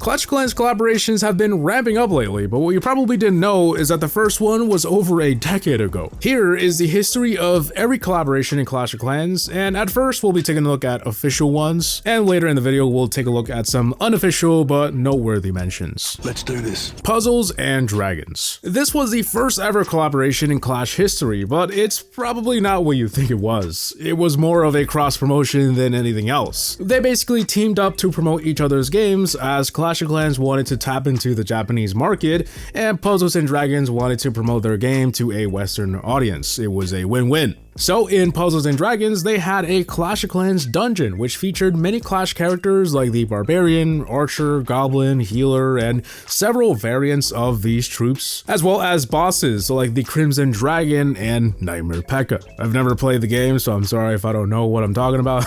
Clash of Clans collaborations have been ramping up lately, but what you probably didn't know is that the first one was over a decade ago. Here is the history of every collaboration in Clash of Clans, and at first we'll be taking a look at official ones, and later in the video we'll take a look at some unofficial but noteworthy mentions. Let's do this. Puzzles and Dragons. This was the first ever collaboration in Clash history, but it's probably not what you think it was. It was more of a cross promotion than anything else. They basically teamed up to promote each other's games, as Clash of Clans wanted to tap into the Japanese market, and Puzzles and Dragons wanted to promote their game to a Western audience. It was a win-win. So in Puzzles and Dragons, they had a Clash of Clans dungeon, which featured many Clash characters like the Barbarian, Archer, Goblin, Healer, and several variants of these troops, as well as bosses like the Crimson Dragon and Nightmare P.E.K.K.A. I've never played the game, so I'm sorry if I don't know what I'm talking about.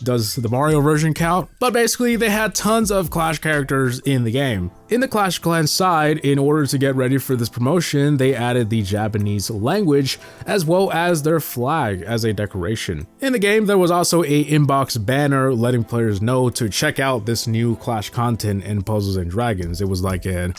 Does the Mario version count? But basically, they had tons of Clash characters in the game. In the Clash of Clans side, in order to get ready for this promotion, they added the Japanese language as well as their flag as a decoration. In the game, there was also a inbox banner letting players know to check out this new Clash content in Puzzles and Dragons. It was like an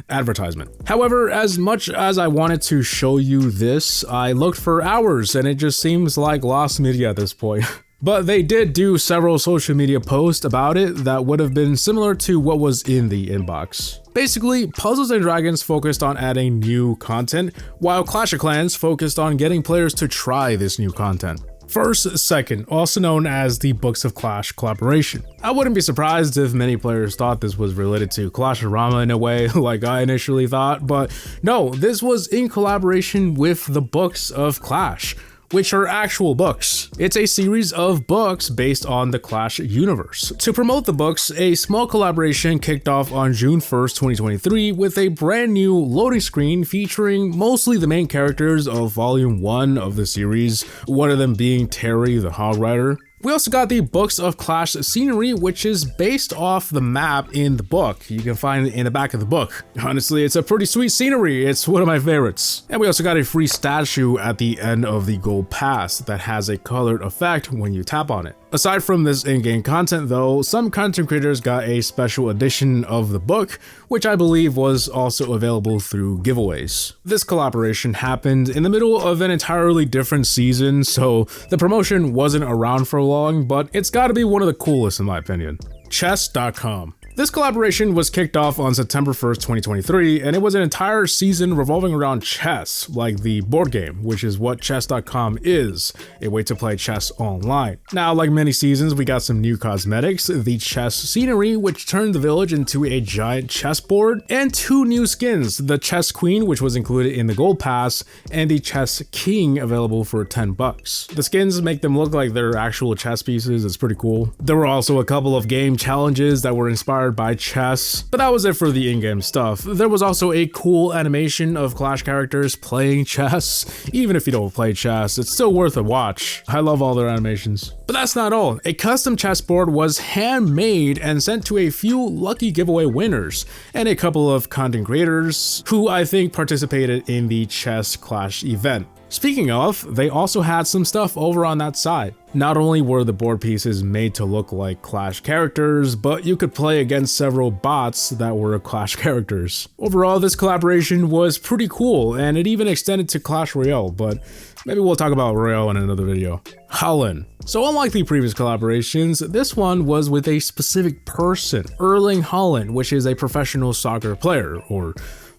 advertisement. However, as much as I wanted to show you this, I looked for hours and it just seems like lost media at this point. But they did do several social media posts about it that would have been similar to what was in the inbox. Basically, Puzzles and Dragons focused on adding new content, while Clash of Clans focused on getting players to try this new content. First Second, also known as the Books of Clash collaboration. I wouldn't be surprised if many players thought this was related to Clash-O-Rama in a way, like I initially thought, but no, this was in collaboration with the Books of Clash, which are actual books. It's a series of books based on the Clash universe. To promote the books, a small collaboration kicked off on June 1st, 2023 with a brand new loading screen featuring mostly the main characters of Volume 1 of the series, one of them being Terry the Hog Rider. We also got the Books of Clash scenery, which is based off the map in the book. You can find it in the back of the book. Honestly, it's a pretty sweet scenery. It's one of my favorites. And we also got a free statue at the end of the Gold Pass that has a colored effect when you tap on it. Aside from this in-game content though, some content creators got a special edition of the book, which I believe was also available through giveaways. This collaboration happened in the middle of an entirely different season, so the promotion wasn't around for long, but it's gotta be one of the coolest in my opinion. Chess.com. This collaboration was kicked off on September 1st, 2023, and it was an entire season revolving around chess, like the board game, which is what Chess.com is, a way to play chess online. Now, like many seasons, we got some new cosmetics, the chess scenery, which turned the village into a giant chessboard, and two new skins, the Chess Queen, which was included in the Gold Pass, and the Chess King, available for $10. The skins make them look like they're actual chess pieces. It's pretty cool. There were also a couple of game challenges that were inspired by chess, but that was it for the in-game stuff. There was also a cool animation of Clash characters playing chess. Even if you don't play chess, it's still worth a watch. I love all their animations. But that's not all. A custom chessboard was handmade and sent to a few lucky giveaway winners, and a couple of content creators who I think participated in the Chess Clash event. Speaking of, they also had some stuff over on that side. Not only were the board pieces made to look like Clash characters, but you could play against several bots that were Clash characters. Overall, this collaboration was pretty cool, and it even extended to Clash Royale, but maybe we'll talk about Royale in another video. Haaland. So unlike the previous collaborations, this one was with a specific person, Erling Haaland, which is a professional soccer player, or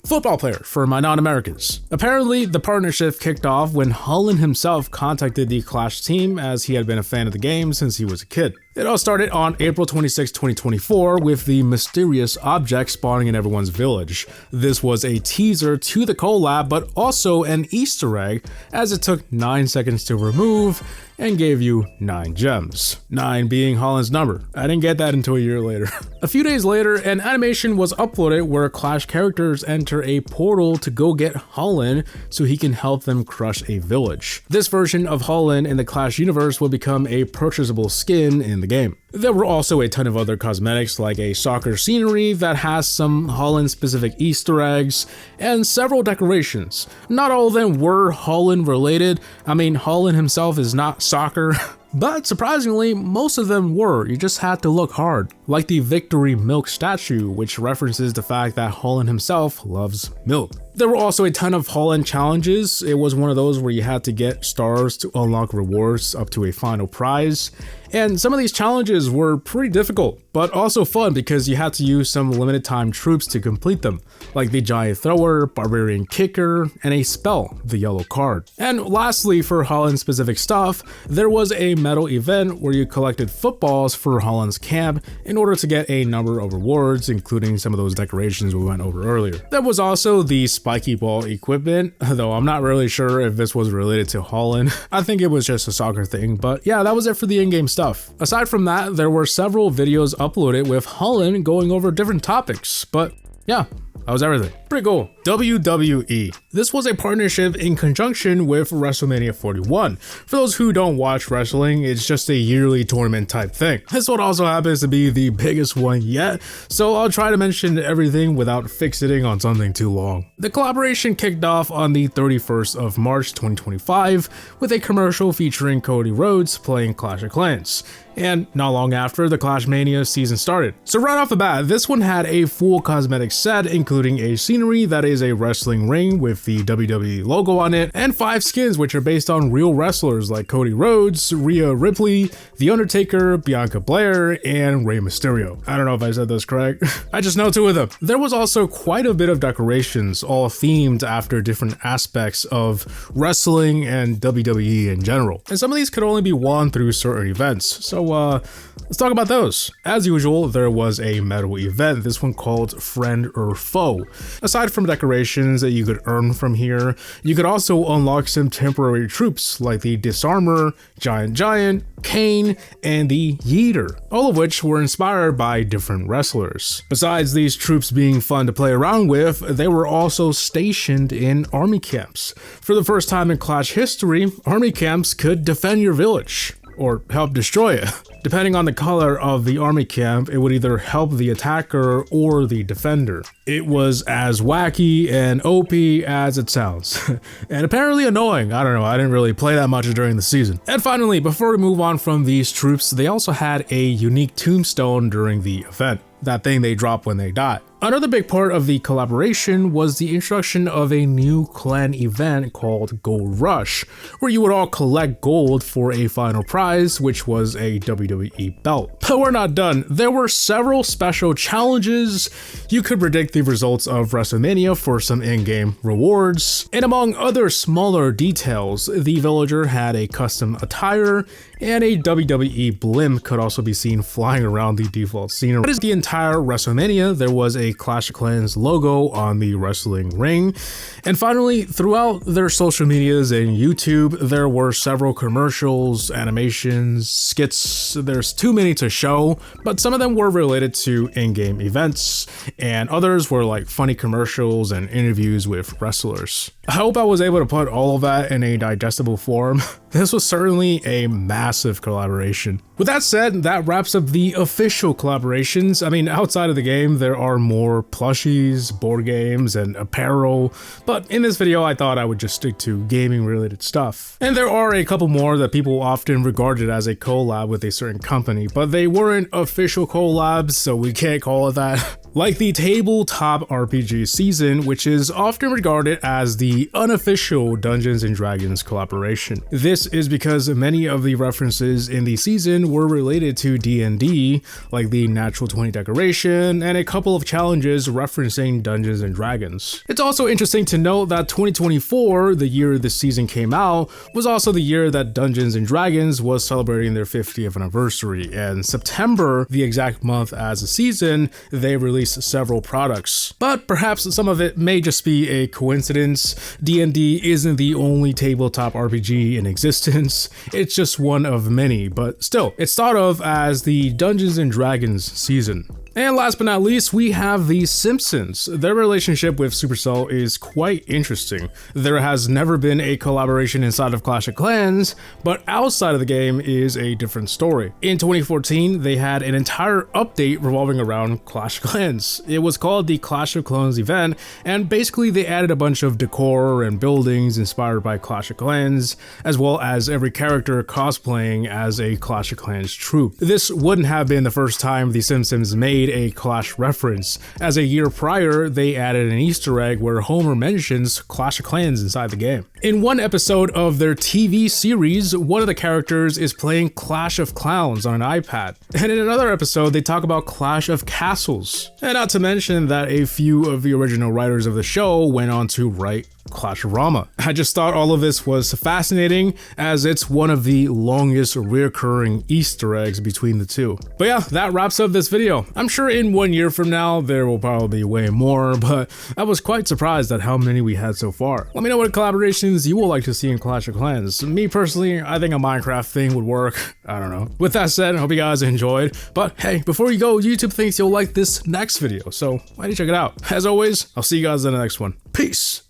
football player for my non-Americans. Apparently, the partnership kicked off when Haaland himself contacted the Clash team, as he had been a fan of the game since he was a kid. It all started on April 26, 2024 with the mysterious object spawning in everyone's village. This was a teaser to the collab, but also an Easter egg, as it took 9 seconds to remove and gave you 9 gems. 9 being Haaland's number. I didn't get that until a year later. A few days later, an animation was uploaded where Clash characters enter a portal to go get Haaland so he can help them crush a village. This version of Haaland in the Clash universe will become a purchasable skin in the game. There were also a ton of other cosmetics like a soccer scenery that has some Haaland specific Easter eggs and several decorations. Not all of them were Haaland related. I mean, Haaland himself is not soccer. but surprisingly, most of them were. You just had to look hard. Like the Victory Milk statue, which references the fact that Haaland himself loves milk. There were also a ton of Haaland challenges. It was one of those where you had to get stars to unlock rewards up to a final prize. And some of these challenges were pretty difficult, but also fun because you had to use some limited time troops to complete them, like the Giant Thrower, Barbarian Kicker, and a spell, the Yellow Card. And lastly, for Haaland specific stuff, there was a medal event where you collected footballs for Haaland's camp in order to get a number of rewards, including some of those decorations we went over earlier. There was also the spiky ball equipment, though I'm not really sure if this was related to Haaland. I think it was just a soccer thing, but yeah, that was it for the in-game stuff. Aside from that, there were several videos uploaded with Haaland going over different topics, but yeah, that was everything. Pretty cool. WWE. This was a partnership in conjunction with WrestleMania 41. For those who don't watch wrestling, it's just a yearly tournament type thing. This one also happens to be the biggest one yet, so I'll try to mention everything without fixating on something too long. The collaboration kicked off on the 31st of March 2025 with a commercial featuring Cody Rhodes playing Clash of Clans. And not long after, the Clash Mania season started. So right off the bat, this one had a full cosmetic set, including a scenery that is a wrestling ring with the WWE logo on it, and 5 skins which are based on real wrestlers like Cody Rhodes, Rhea Ripley, The Undertaker, Bianca Belair, and Rey Mysterio. I don't know if I said those correct. I just know 2 of them. There was also quite a bit of decorations, all themed after different aspects of wrestling and WWE in general. And some of these could only be won through certain events. So let's talk about those. As usual, there was a medal event, this one called Friend or Foe. Aside from decorations that you could earn from here, you could also unlock some temporary troops like the Disarmer, Giant, Kane, and the Yeeter, all of which were inspired by different wrestlers. Besides these troops being fun to play around with, they were also stationed in army camps. For the first time in Clash history, army camps could defend your village, or help destroy it. Depending on the color of the army camp, it would either help the attacker or the defender. It was as wacky and OP as it sounds. And apparently annoying. I don't know, I didn't really play that much during the season. And finally, before we move on from these troops, they also had a unique tombstone during the event. That thing they drop when they die. Another big part of the collaboration was the introduction of a new clan event called Gold Rush, where you would all collect gold for a final prize, which was a WWE belt. But we're not done. There were several special challenges. You could predict the results of WrestleMania for some in-game rewards. And among other smaller details, the villager had a custom attire, and a WWE blimp could also be seen flying around the default scenery. But as the entire WrestleMania, there was a Clash of Clans logo on the wrestling ring. And finally, throughout their social medias and YouTube, there were several commercials, animations, skits. There's too many to show, but some of them were related to in-game events, and others were like funny commercials and interviews with wrestlers. I hope I was able to put all of that in a digestible form. This was certainly a massive collaboration. With that said, that wraps up the official collaborations. I mean, outside of the game, there are more plushies, board games, and apparel, but in this video, I thought I would just stick to gaming related stuff. And there are a couple more that people often regarded as a collab with a certain company, but they weren't official collabs, so we can't call it that. Like the tabletop RPG season, which is often regarded as the unofficial Dungeons & Dragons collaboration. This is because many of the references in the season were related to D&D, like the natural 20 decoration and a couple of challenges referencing Dungeons & Dragons. It's also interesting to note that 2024, the year this season came out, was also the year that Dungeons & Dragons was celebrating their 50th anniversary, and September, the exact month as the season, they released several products. But perhaps some of it may just be a coincidence. D&D isn't the only tabletop RPG in existence, it's just one of many, but still, it's thought of as the Dungeons & Dragons season. And last but not least, we have the Simpsons. Their relationship with Supercell is quite interesting. There has never been a collaboration inside of Clash of Clans, but outside of the game is a different story. In 2014, they had an entire update revolving around Clash of Clans. It was called the Clash of Clans event, and basically they added a bunch of decor and buildings inspired by Clash of Clans, as well as every character cosplaying as a Clash of Clans troop. This wouldn't have been the first time the Simpsons made a Clash reference, as a year prior they added an Easter egg where Homer mentions Clash of Clans inside the game. In one episode of their TV series, one of the characters is playing Clash of Clowns on an iPad, and in another episode they talk about Clash of Castles, and not to mention that a few of the original writers of the show went on to write Clash-orama. I just thought all of this was fascinating, as it's one of the longest recurring Easter eggs between the two. But yeah, that wraps up this video. I'm sure in 1 year from now there will probably be way more, but I was quite surprised at how many we had so far. Let me know what collaborations you would like to see in Clash of Clans. Me personally, I think a Minecraft thing would work. I don't know. With that said, I hope you guys enjoyed. But hey, before you go, YouTube thinks you'll like this next video, so why don't you check it out? As always, I'll see you guys in the next one. Peace!